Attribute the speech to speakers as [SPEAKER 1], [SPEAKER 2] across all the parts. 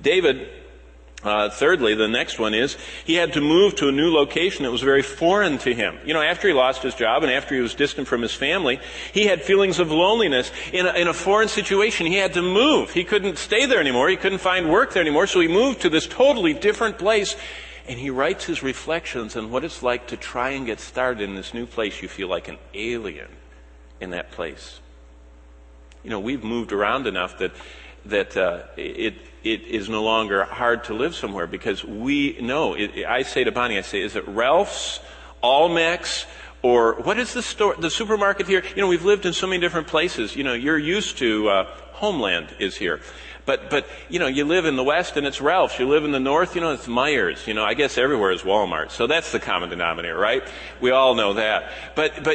[SPEAKER 1] David, thirdly, the next one is he had to move to a new location that was very foreign to him. After he lost his job and after he was distant from his family, he had feelings of loneliness in a foreign situation. He had to move. He couldn't stay there anymore. He couldn't find work there anymore. So he moved to this totally different place. And he writes his reflections on what it's like to try and get started in this new place. You feel like an alien in that place. We've moved around enough that it is no longer hard to live somewhere because we know. I say to Bonnie, is it Ralph's, Almex, or what is the supermarket here? We've lived in so many different places. You're used to Homeland is here. But you live in the West and it's Ralph's. You live in the North, it's Myers. I guess everywhere is Walmart. So that's the common denominator, right? We all know that. But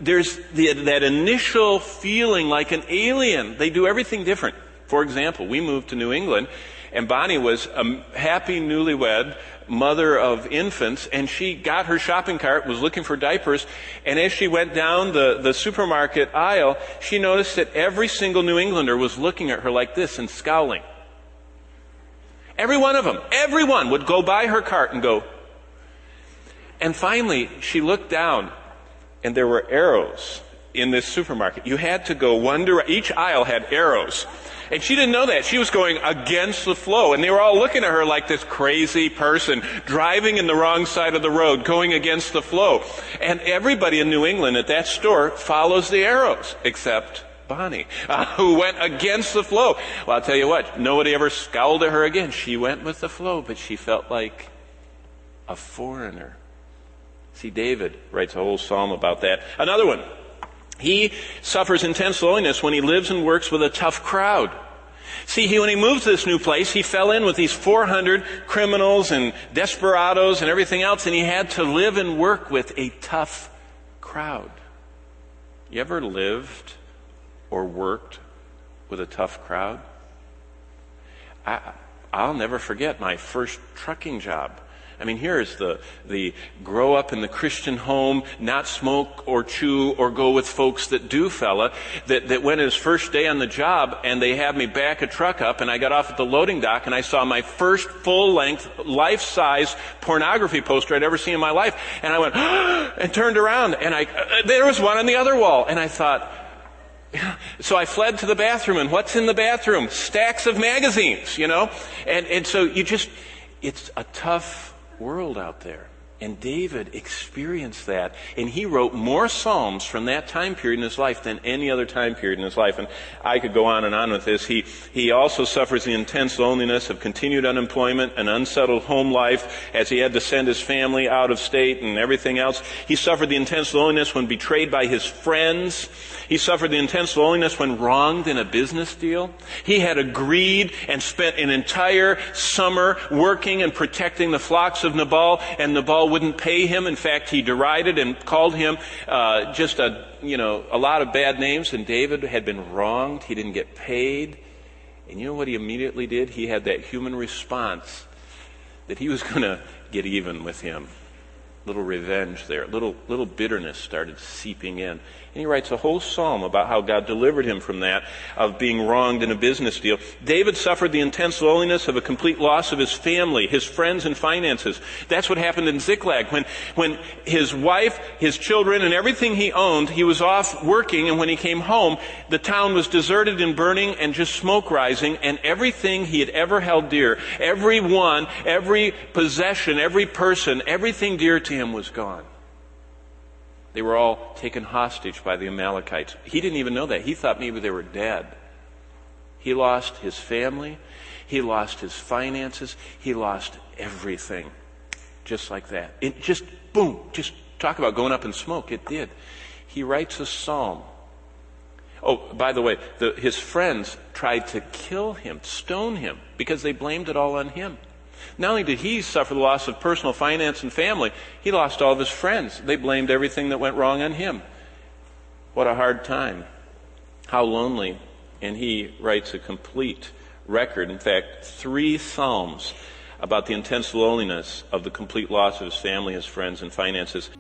[SPEAKER 1] there's that initial feeling like an alien. They do everything different. For example, we moved to New England, and Bonnie was a happy newlywed mother of infants, and she got her shopping cart, was looking for diapers, and as she went down the supermarket aisle, she noticed that every single New Englander was looking at her like this and scowling. Every one of them, everyone would go by her cart and go. And finally, she looked down, and there were arrows in this supermarket. You had to go each aisle had arrows. And she didn't know that. She was going against the flow. And they were all looking at her like this crazy person driving in the wrong side of the road, going against the flow. And everybody in New England at that store follows the arrows, except Bonnie, who went against the flow. Well, I'll tell you what, nobody ever scowled at her again. She went with the flow, but she felt like a foreigner. See, David writes a whole psalm about that. Another one. He suffers intense loneliness when he lives and works with a tough crowd. See, when he moved to this new place, he fell in with these 400 criminals and desperados and everything else, and he had to live and work with a tough crowd. You ever lived or worked with a tough crowd? I'll never forget my first trucking job. Here is the grow up in the Christian home, not smoke or chew or go with folks that do fella, that went his first day on the job, and they had me back a truck up, and I got off at the loading dock, and I saw my first full-length, life-size pornography poster I'd ever seen in my life. And I went, and turned around, and there was one on the other wall, and I thought, so I fled to the bathroom, and what's in the bathroom? Stacks of magazines, And so it's a tough world out there. And David experienced that, and he wrote more psalms from that time period in his life than any other time period in his life. And I could go on and on with this. He also suffers the intense loneliness of continued unemployment and unsettled home life as he had to send his family out of state and everything else. He suffered the intense loneliness when betrayed by his friends. He suffered the intense loneliness when wronged in a business deal. He had agreed and spent an entire summer working and protecting the flocks of Nabal, and Nabal wouldn't pay him. In fact, he derided and called him just a lot of bad names, and David had been wronged. He didn't get paid. And you know what he immediately did? He had that human response that he was going to get even with him. Little revenge there. Little bitterness started seeping in. And he writes a whole psalm about how God delivered him from that, of being wronged in a business deal. David suffered the intense loneliness of a complete loss of his family, his friends, and finances. That's what happened in Ziklag. When his wife, his children, and everything he owned, he was off working, and when he came home, the town was deserted and burning and just smoke rising, and everything he had ever held dear, everyone, every possession, every person, everything dear to him was gone. They were all taken hostage by the Amalekites. He didn't even know that. He thought maybe they were dead. He lost his family. He lost his finances. He lost everything. Just like that. It just, boom, just talk about going up in smoke. It did. He writes a psalm. Oh, by the way, his friends tried to kill him, stone him, because they blamed it all on him. Not only did he suffer the loss of personal finance and family, he lost all of his friends. They blamed everything that went wrong on him. What a hard time. How lonely. And he writes a complete record, in fact, 3 psalms about the intense loneliness of the complete loss of his family, his friends, and finances.